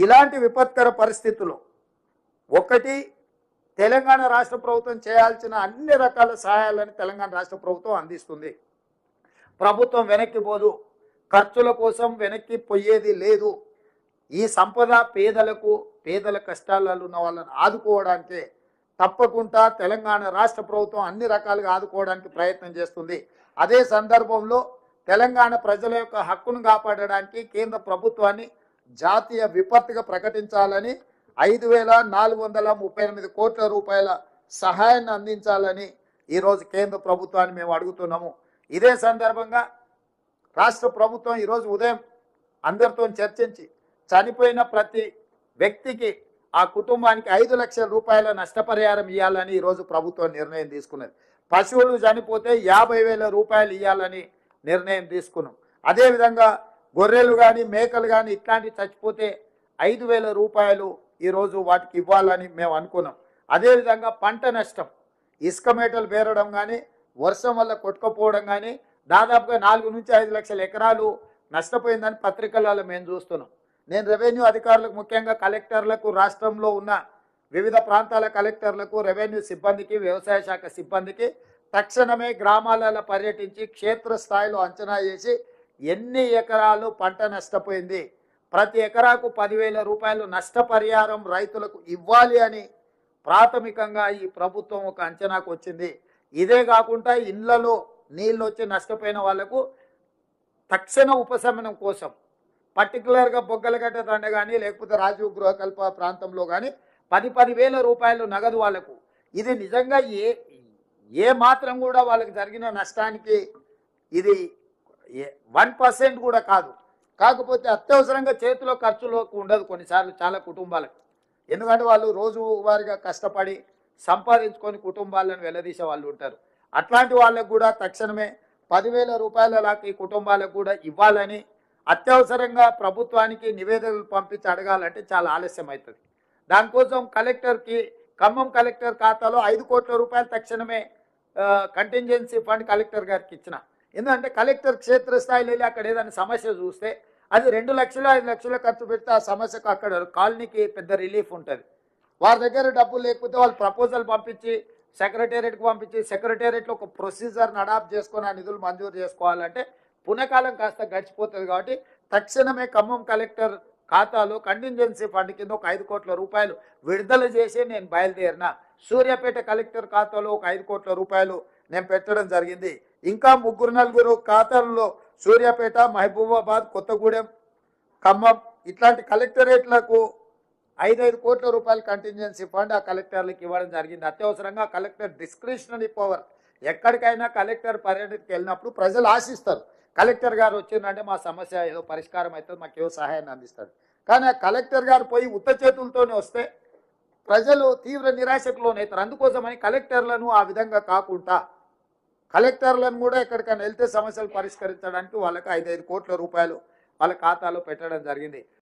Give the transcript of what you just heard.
ఇలాంటి విపత్కర పరిస్థితుల్లో ఒకటి తెలంగాణ రాష్ట్ర ప్రభుత్వం చేయాల్సిన అన్ని రకాల సహాయాలను తెలంగాణ రాష్ట్ర ప్రభుత్వం అందిస్తుంది. ప్రభుత్వం వెనక్కి పోదు, ఖర్చుల కోసం వెనక్కి పోయేది లేదు. ఈ సంపద పేదల కష్టాలలో ఉన్న వాళ్ళని ఆదుకోవడానికే తప్పకుండా తెలంగాణ రాష్ట్ర ప్రభుత్వం అన్ని రకాలుగా ఆదుకోవడానికి ప్రయత్నం చేస్తుంది. అదే సందర్భంలో తెలంగాణ ప్రజల యొక్క హక్కును కాపాడడానికి కేంద్ర ప్రభుత్వాన్ని జాతీయ విపత్తుగా ప్రకటించాలని 5,438 కోట్ల రూపాయల సహాయాన్ని అందించాలని ఈరోజు కేంద్ర ప్రభుత్వాన్ని మేము అడుగుతున్నాము. ఇదే సందర్భంగా రాష్ట్ర ప్రభుత్వం ఈరోజు ఉదయం అందరితో చర్చించి చనిపోయిన ప్రతి వ్యక్తికి ఆ కుటుంబానికి 5 లక్షల రూపాయల నష్టపరిహారం ఇవ్వాలని ఈరోజు ప్రభుత్వం నిర్ణయం తీసుకున్నది. పశువులు చనిపోతే 50,000 రూపాయలు ఇవ్వాలని నిర్ణయం తీసుకున్నాం. అదేవిధంగా గొర్రెలు కానీ మేకలు కానీ ఇట్లాంటివి చచ్చిపోతే 5,000 రూపాయలు ఈరోజు వాటికి ఇవ్వాలని మేము అనుకున్నాం. అదేవిధంగా పంట నష్టం, ఇసుక మేటలు పేరడం కానీ వర్షం వల్ల కొట్టుకుపోవడం కానీ దాదాపుగా 4 నుంచి 5 లక్షల ఎకరాలు నష్టపోయిందని పత్రికలలో మేము చూస్తున్నాం. నేను రెవెన్యూ అధికారులకు, ముఖ్యంగా కలెక్టర్లకు, రాష్ట్రంలో ఉన్న వివిధ ప్రాంతాల కలెక్టర్లకు, రెవెన్యూ సిబ్బందికి, వ్యవసాయ శాఖ సిబ్బందికి తక్షణమే గ్రామాలలో పర్యటించి క్షేత్రస్థాయిలో అంచనా చేసి ఎన్ని ఎకరాలు పంట నష్టపోయింది, ప్రతి ఎకరాకు 10,000 రూపాయలు నష్టపరిహారం రైతులకు ఇవ్వాలి అని ప్రాథమికంగా ఈ ప్రభుత్వం ఒక అంచనాకు వచ్చింది. ఇదే కాకుండా ఇళ్లలో నీళ్ళు వచ్చి నష్టపోయిన వాళ్లకు తక్షణ ఉపశమనం కోసం పర్టికులర్గా బొగ్గలగడ్డ దండ కానీ లేకపోతే రాజీవ్ గృహకల్ప ప్రాంతంలో కానీ 10,000 రూపాయలు నగదు వాళ్లకు. ఇది నిజంగా ఏ మాత్రం కూడా వాళ్ళకి జరిగిన నష్టానికి ఇది 1% కూడా కాదు. కాకపోతే అత్యవసరంగా చేతిలో ఖర్చులోకి ఉండదు కొన్నిసార్లు చాలా కుటుంబాలకు. ఎందుకంటే వాళ్ళు రోజువారీగా కష్టపడి సంపాదించుకొని కుటుంబాలను వెల్లదీసే వాళ్ళు ఉంటారు. అట్లాంటి వాళ్ళకు కూడా తక్షణమే 10,000 రూపాయల లాగా ఈ కుటుంబాలకు కూడా ఇవ్వాలని అత్యవసరంగా ప్రభుత్వానికి నివేదికలు పంపించి అడగాలంటే చాలా ఆలస్యం అవుతుంది. దానికోసం కలెక్టర్కి, ఖమ్మం కలెక్టర్ ఖాతాలో 5 కోట్ల రూపాయలు తక్షణమే కంటింజెన్సీ ఫండ్ కలెక్టర్ గారికి ఇచ్చిన. ఎందుకంటే కలెక్టర్ క్షేత్రస్థాయిలో వెళ్ళి అక్కడ ఏదైనా సమస్య చూస్తే అది 2 లక్షలు 5 లక్షలు ఖర్చు పెడితే ఆ సమస్యకు అక్కడ కాలనీకి పెద్ద రిలీఫ్ ఉంటుంది. వారి దగ్గర డబ్బులు లేకపోతే వాళ్ళు ప్రపోజల్ పంపించి సెక్రటేరియట్కి పంపించి సెక్రటేరియట్లో ఒక ప్రొసీజర్ని అడాప్ట్ చేసుకొని ఆ నిధులు మంజూరు చేసుకోవాలంటే పునకాలం కాస్త గడిచిపోతుంది. కాబట్టి తక్షణమే ఖమ్మం కలెక్టర్ ఖాతాలో కంటింజెన్సీ ఫండ్ కింద ఒక 5 కోట్ల రూపాయలు విడుదల చేసి నేను బయలుదేరిన. సూర్యాపేట కలెక్టర్ ఖాతాలో ఒక 5 కోట్ల రూపాయలు నేను పెట్టడం జరిగింది. ఇంకా 3-4 ఖాతాల్లో సూర్యాపేట, మహబూబాబాద్, కొత్తగూడెం, ఖమ్మం ఇట్లాంటి కలెక్టరేట్లకు 5 కోట్ల రూపాయలు కంటింజెన్సీ ఫండ్ ఆ కలెక్టర్లకు ఇవ్వడం జరిగింది. అత్యవసరంగా కలెక్టర్ డిస్క్రిషనరీ పవర్, ఎక్కడికైనా కలెక్టర్ పర్యటనకి వెళ్ళినప్పుడు ప్రజలు ఆశిస్తారు కలెక్టర్ గారు వచ్చిందంటే మా సమస్య ఏదో పరిష్కారం అవుతుంది, మాకు ఏదో సహాయాన్ని అందిస్తారు. కానీ ఆ కలెక్టర్ గారు పోయి ఉత్త చేతులతోనే వస్తే ప్రజలు తీవ్ర నిరాశకు లోనవుతారు. అందుకోసమని కలెక్టర్లను ఆ విధంగా కాకుండా కలెక్టర్లను కూడా ఎక్కడికైనా వెళ్తే సమస్యలు పరిష్కరించడానికి వాళ్ళకి 5 కోట్ల రూపాయలు వాళ్ళ ఖాతాలో పెట్టడం జరిగింది.